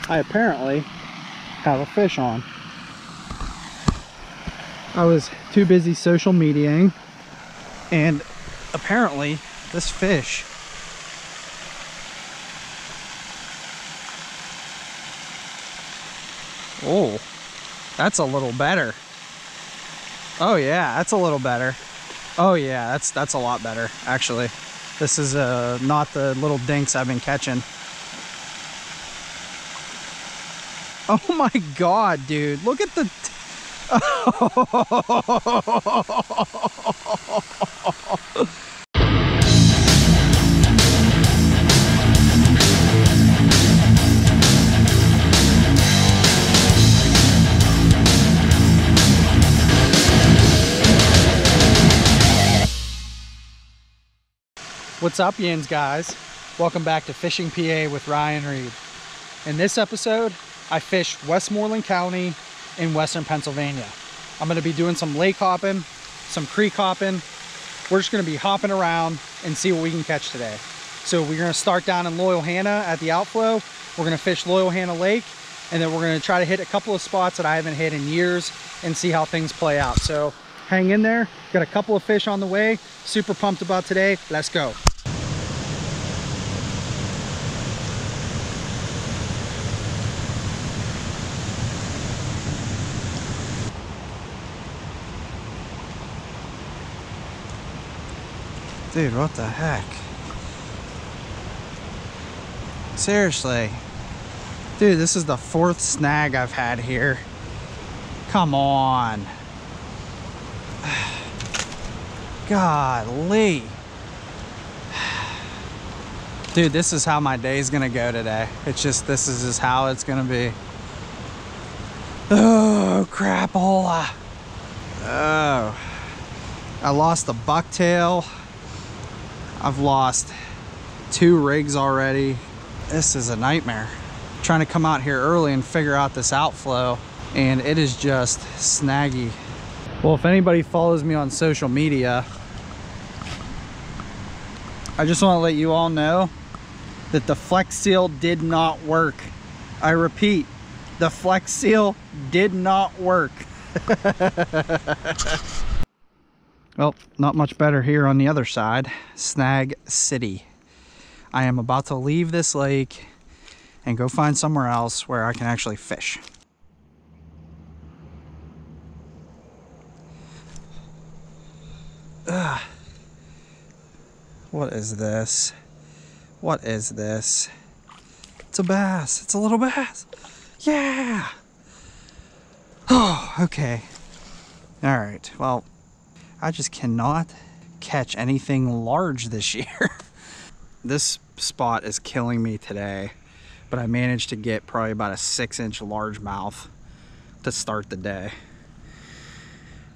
I apparently have a fish on. I was too busy social mediaing, and apparently this fish oh, that's a little better. Oh yeah, that's a little better. Oh yeah, that's a lot better actually. This is not the little dinks I've been catching. Oh my god, dude, look at the What's up, yinz guys? Welcome back to Fishing PA with Ryan Reed. In this episode, I fished Westmoreland County in Western Pennsylvania. I'm gonna be doing some lake hopping, some creek hopping. We're just gonna be hopping around and see what we can catch today. So we're gonna start down in Loyal Hanna at the outflow. We're gonna fish Loyal Hanna Lake, and then we're gonna try to hit a couple of spots that I haven't hit in years and see how things play out. So hang in there, got a couple of fish on the way. Super pumped about today, let's go. Dude, what the heck? Seriously. Dude, this is the 4th snag I've had here. Come on. Golly. Dude, this is how my day's gonna go today. It's just, this is just how it's gonna be. Oh, crapola. Oh. I lost a bucktail. I've lost 2 rigs already. This is a nightmare. I'm trying to come out here early and figure out this outflow, and it is just snaggy. Well, if anybody follows me on social media, I just want to let you all know that the Flex Seal did not work. I repeat, the Flex Seal did not work. Well, not much better here on the other side, Snag City. I am about to leave this lake and go find somewhere else where I can actually fish. Ugh. What is this? What is this? It's a bass. It's a little bass. Yeah. Oh, okay. All right, well, I just cannot catch anything large this year. This spot is killing me today, but I managed to get probably about a 6-inch largemouth to start the day.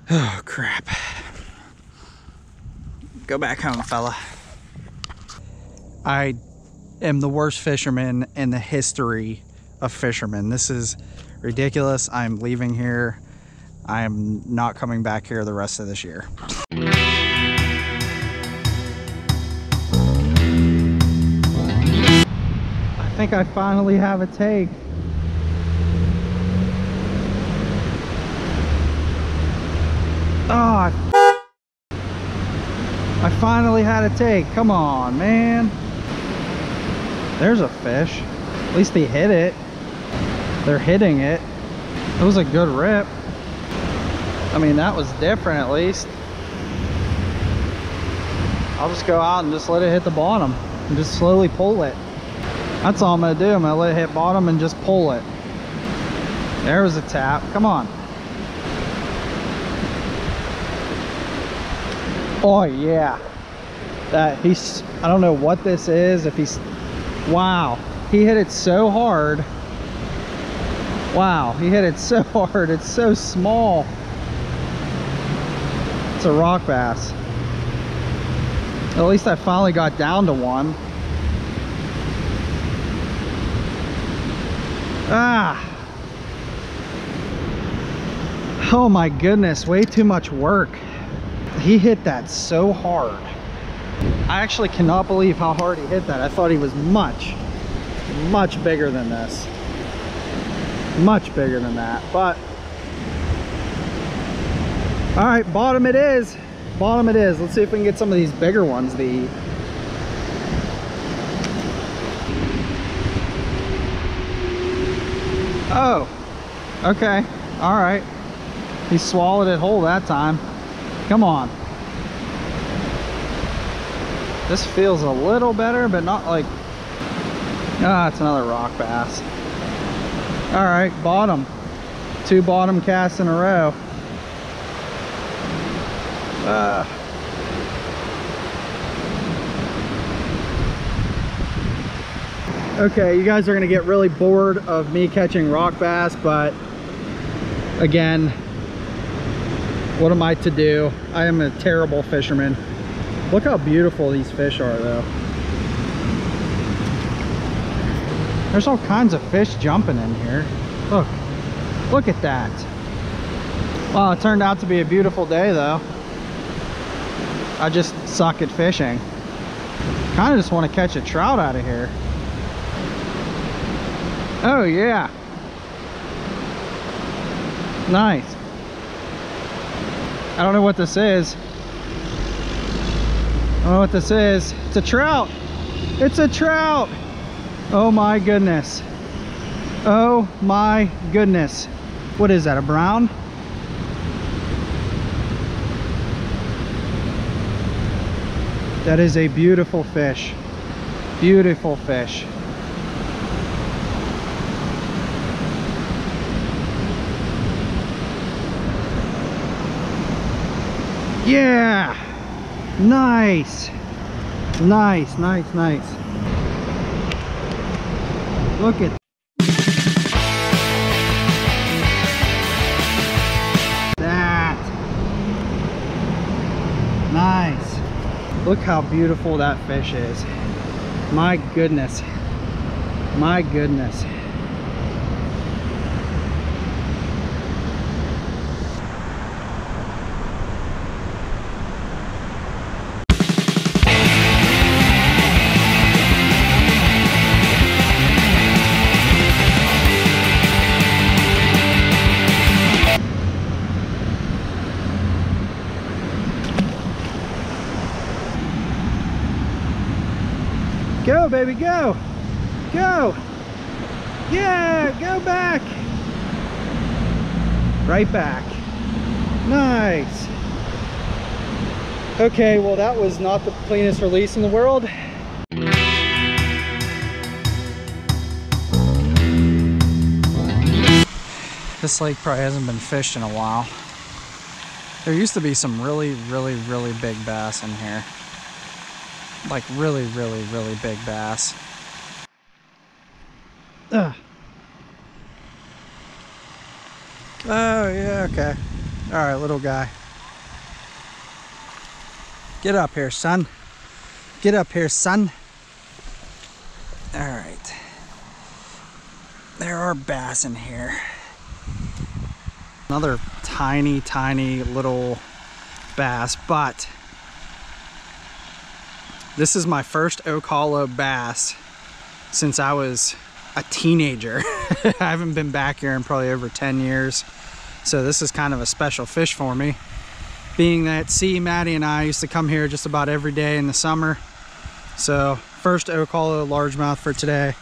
Oh, crap. Go back home, fella. I am the worst fisherman in the history of fishermen. This is ridiculous. I'm leaving here. I am not coming back here the rest of this year. I think I finally have a take. Oh, I finally had a take. Come on, man. There's a fish. At least they hit it. They're hitting it. It was a good rip. I mean, that was different at least. I'll just go out and just let it hit the bottom and just slowly pull it. That's all I'm gonna do. I'm gonna let it hit bottom and just pull it. There was a tap. Come on. Oh yeah. I don't know what this is. If he's, wow. He hit it so hard. Wow, he hit it so hard. It's so small. It's a rock bass. At least I finally got down to one. Ah. Oh my goodness, way too much work. He hit that so hard. I actually cannot believe how hard he hit that. I thought he was much, much bigger than this. Much bigger than that, but all right, bottom it is. Bottom it is. Let's see if we can get some of these bigger ones to eat. Oh, okay. All right. He swallowed it whole that time. Come on. This feels a little better, but not like... Ah, it's another rock bass. All right, bottom. 2 bottom casts in a row. Okay, you guys are gonna get really bored of me catching rock bass, but again, what am I to do? I am a terrible fisherman. Look how beautiful these fish are though. There's all kinds of fish jumping in here. Look at that. Well, it turned out to be a beautiful day though. I just suck at fishing. Kind of just want to catch a trout out of here. Oh yeah. Nice. I don't know what this is. I don't know what this is. It's a trout. It's a trout. Oh my goodness. Oh my goodness. What is that, a brown? That is a beautiful fish. Beautiful fish. Yeah. Nice. Nice, nice, nice. Look at that. Nice. Look how beautiful that fish is. My goodness. My goodness. Go, baby, go! Go! Yeah, go back! Right back. Nice. Okay, well that was not the cleanest release in the world. This lake probably hasn't been fished in a while. There used to be some really big bass in here. Like really big bass. Ugh. Oh yeah, okay. All right, little guy. Get up here, son. Get up here, son. All right. There are bass in here. Another tiny little bass, but this is my first Oak Hollow bass since I was a teenager. I haven't been back here in probably over 10 years. So this is kind of a special fish for me. Being that Maddie and I used to come here just about every day in the summer. So first Oak Hollow largemouth for today.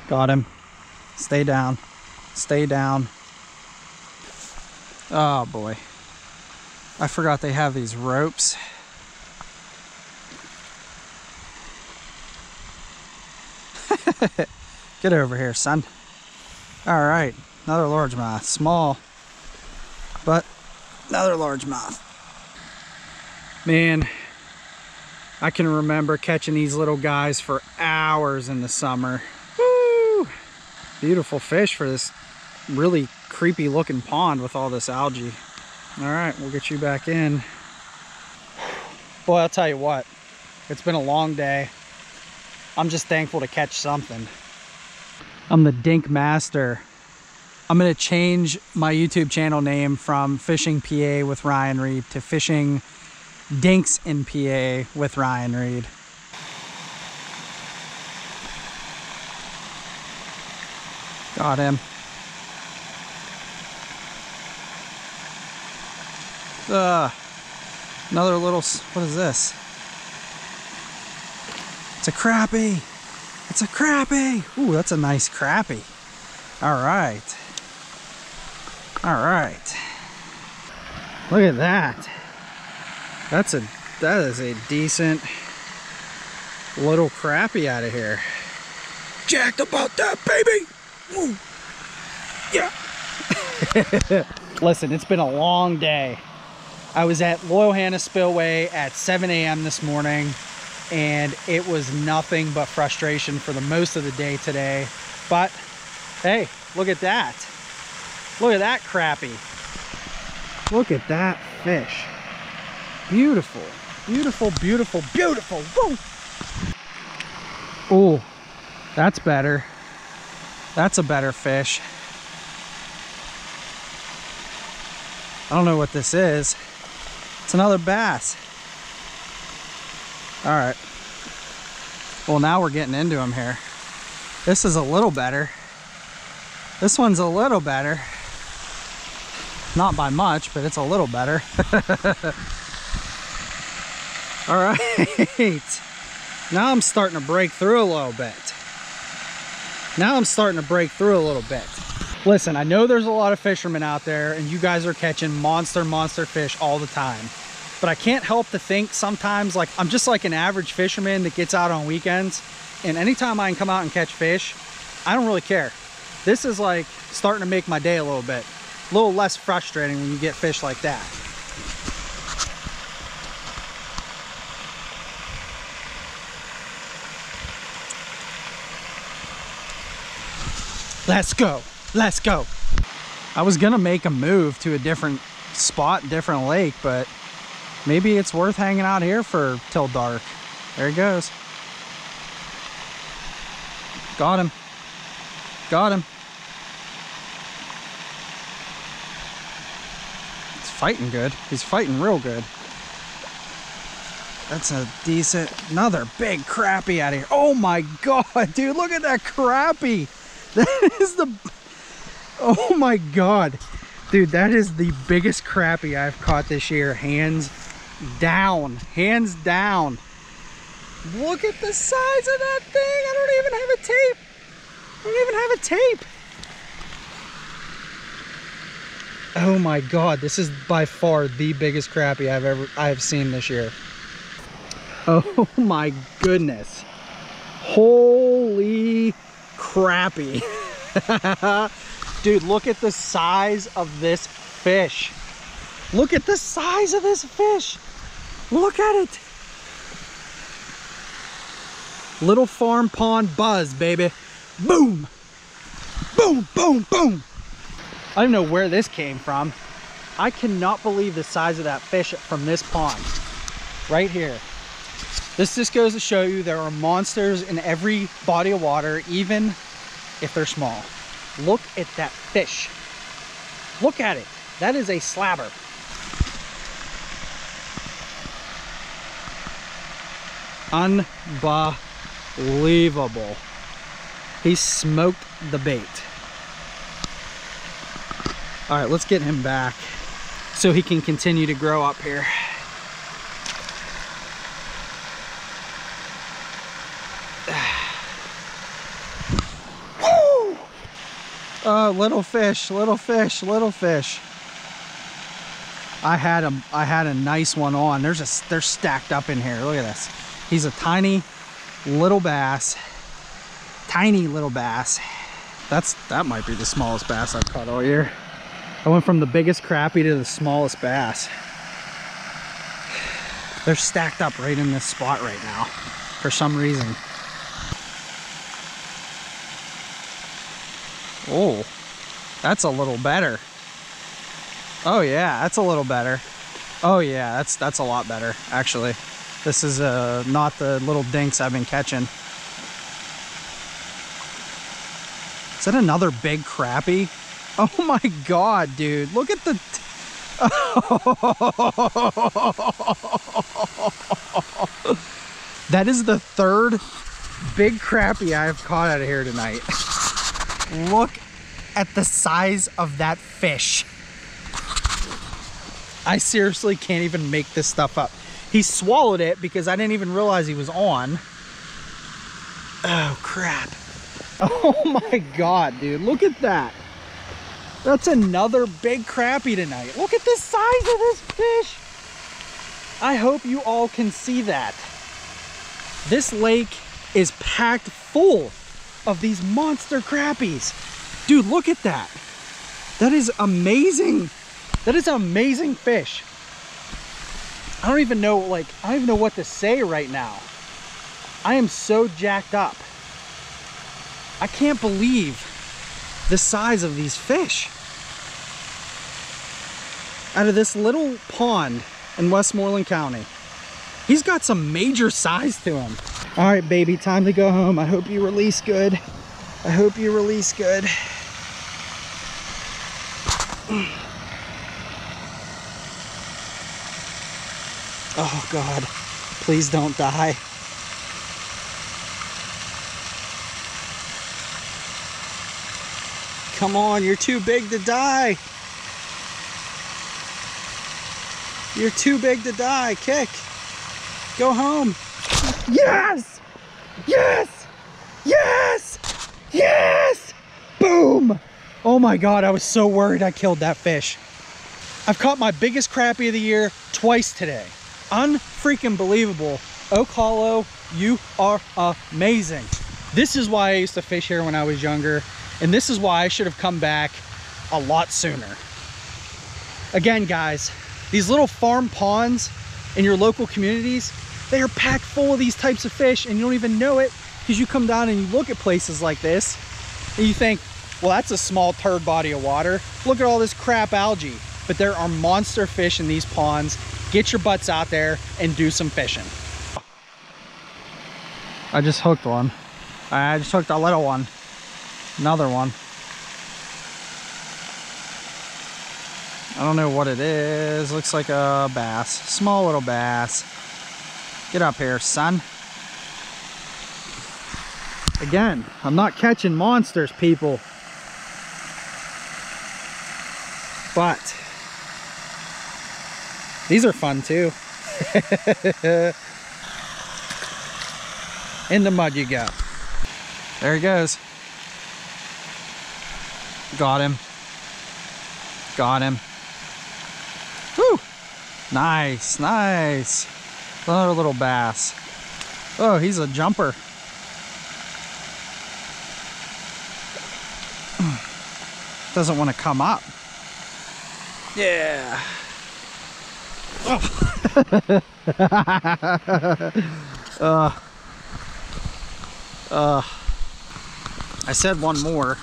Got him. Stay down. Stay down. Oh boy. I forgot they have these ropes. Get over here, son. All right, another largemouth. Small, but another largemouth. Man, I can remember catching these little guys for hours in the summer. Woo! Beautiful fish for this really creepy looking pond with all this algae. All right, we'll get you back in. Boy, I'll tell you what, it's been a long day. I'm just thankful to catch something. I'm the Dink Master. I'm gonna change my YouTube channel name from Fishing PA with Ryan Reed to Fishing Dinks in PA with Ryan Reed. Got him. Another little, what is this? It's a crappie. It's a crappie. Ooh, that's a nice crappie. All right. All right. Look at that. That is a decent little crappie out of here. Jacked about that, baby. Woo. Yeah. Listen, it's been a long day. I was at Loyal Hanna Spillway at 7 a.m. this morning, and it was nothing but frustration for the most of the day today. But hey, look at that. Look at that crappie. Look at that fish. Beautiful, beautiful, beautiful, beautiful. Woo! Oh, that's better. That's a better fish. I don't know what this is. It's another bass. All right. Well, now we're getting into them here. This is a little better. This one's a little better. Not by much, but it's a little better. All right. Now I'm starting to break through a little bit. Now I'm starting to break through a little bit. Listen, I know there's a lot of fishermen out there and you guys are catching monster fish all the time. But I can't help to think sometimes, like, I'm just like an average fisherman that gets out on weekends. And anytime I can come out and catch fish, I don't really care. This is like starting to make my day a little bit. A little less frustrating when you get fish like that. Let's go. Let's go. I was gonna make a move to a different spot, different lake, but maybe it's worth hanging out here for till dark. There he goes. Got him. Got him. He's fighting good. He's fighting real good. That's a decent, another big crappie out of here. Oh my God, dude, look at that crappie. That is the, oh my God. Dude, that is the biggest crappie I've caught this year, hands down. Hands down. Look at the size of that thing. I don't even have a tape. I don't even have a tape. Oh my God, this is by far the biggest crappie I have seen this year. Oh my goodness. Holy crappie. Dude, look at the size of this fish. Look at the size of this fish. Look at it. Little farm pond buzz, baby. Boom. Boom, boom, boom. I don't know where this came from. I cannot believe the size of that fish from this pond. Right here. This just goes to show you there are monsters in every body of water, even if they're small. Look at that fish. Look at it. That is a slabber. Unbelievable. He smoked the bait. All right, let's get him back so he can continue to grow up here. Woo! Little fish, little fish, little fish. I had a nice one on. They're stacked up in here. Look at this. He's a tiny little bass. Tiny little bass. That might be the smallest bass I've caught all year. I went from the biggest crappie to the smallest bass. They're stacked up right in this spot right now for some reason. Oh, that's a little better. Oh yeah, that's a little better. Oh yeah, that's a lot better actually. This is not the little dinks I've been catching. Is that another big crappie? Oh my God, dude. Look at the... That is the third big crappie I've caught out of here tonight. Look at the size of that fish. I seriously can't even make this stuff up. He swallowed it because I didn't even realize he was on. Oh, crap. Oh my God, dude. Look at that. That's another big crappie tonight. Look at the size of this fish. I hope you all can see that. This lake is packed full of these monster crappies. Dude, look at that. That is amazing. That is an amazing fish. I don't even know what to say right now. I am so jacked up. I can't believe the size of these fish. Out of this little pond in Westmoreland County, he's got some major size to him. All right, baby, time to go home. I hope you release good. I hope you release good. Oh God, please don't die. Come on, you're too big to die. You're too big to die. Kick. Go home. Yes! Yes! Yes! Yes! Boom! Oh my God, I was so worried I killed that fish. I've caught my biggest crappie of the year twice today. Unfreaking believable. Oak Hollow, you are amazing. This is why I used to fish here when I was younger, and this is why I should have come back a lot sooner. Again, guys, these little farm ponds in your local communities, they are packed full of these types of fish, and you don't even know it because you come down and you look at places like this and you think, well, that's a small turd body of water. Look at all this crap algae. But there are monster fish in these ponds. Get your butts out there and do some fishing. I just hooked one. I just hooked a little one. Another one. I don't know what it is. Looks like a bass. Small little bass. Get up here, son. Again, I'm not catching monsters, people. But these are fun too. In the mud you go. There he goes. Got him. Got him. Woo! Nice, nice. Another little bass. Oh, he's a jumper. Doesn't want to come up. Yeah. Oh. I said one more,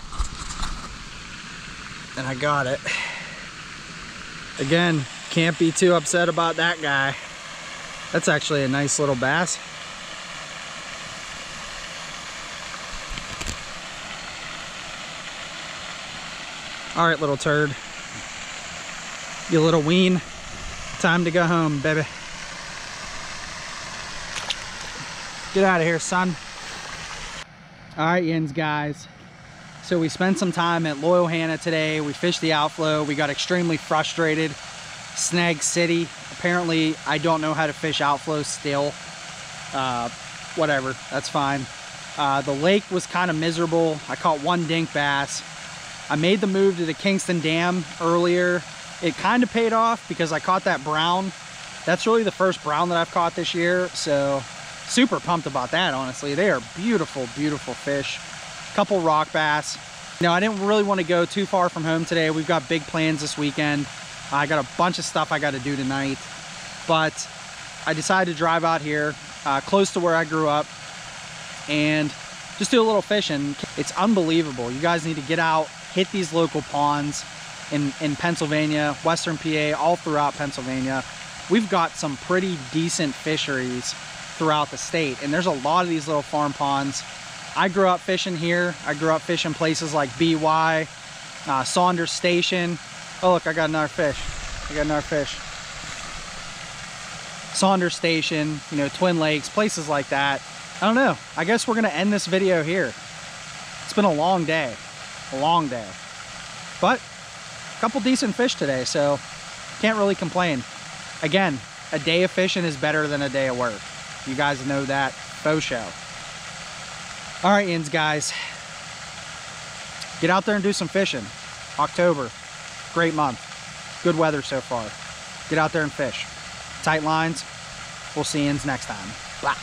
and I got it. Again, can't be too upset about that guy. That's actually a nice little bass. All right, little turd. You little ween. Time to go home, baby. Get out of here, son. All right, yinz guys. So we spent some time at Loyal Hanna today. We fished the outflow. We got extremely frustrated. Snag City. Apparently, I don't know how to fish outflow still. Whatever, that's fine. The lake was kind of miserable. I caught one dink bass. I made the move to the Kingston Dam earlier. It kind of paid off because I caught that brown. That's really the first brown that I've caught this year. So super pumped about that, honestly. They are beautiful, beautiful fish. Couple rock bass. Now, I didn't really want to go too far from home today. We've got big plans this weekend. I got a bunch of stuff I got to do tonight. But I decided to drive out here, close to where I grew up, and just do a little fishing. It's unbelievable. You guys need to get out, hit these local ponds in Pennsylvania, Western PA, all throughout Pennsylvania. We've got some pretty decent fisheries throughout the state, and there's a lot of these little farm ponds. I grew up fishing here. I grew up fishing places like BY, Saunders Station. Oh look, I got another fish. I got another fish. Saunders Station, you know, Twin Lakes, places like that. I don't know. I guess we're gonna end this video here. It's been a long day. A long day. But a couple decent fish today, so can't really complain. Again, a day of fishing is better than a day of work. You guys know that, faux show. All right, yinz guys, get out there and do some fishing. October, great month. Good weather so far. Get out there and fish. Tight lines. We'll see yinz next time. Bye.